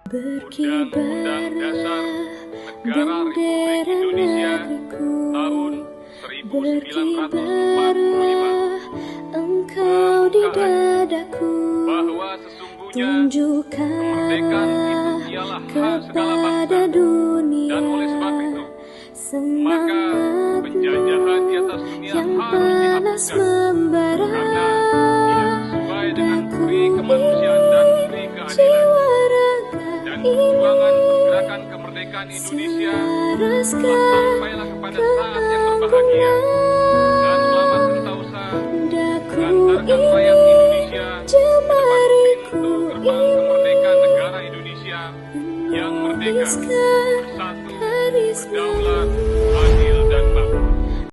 Undang-Undang Dasar Negara Republik Indonesia tahun 1945 Engkau di dadaku, bahwa sesungguhnya kemerdekaan itu ialah hak segala bangsa, dan oleh sebab itu maka penjajahan di atas dunia harus dihapuskan karena tidak sesuai dengan peri kemanusiaan dan peri keadilan. Dan perjuangan pergerakan kemerdekaan Indonesia telah sampailah kepada saat yang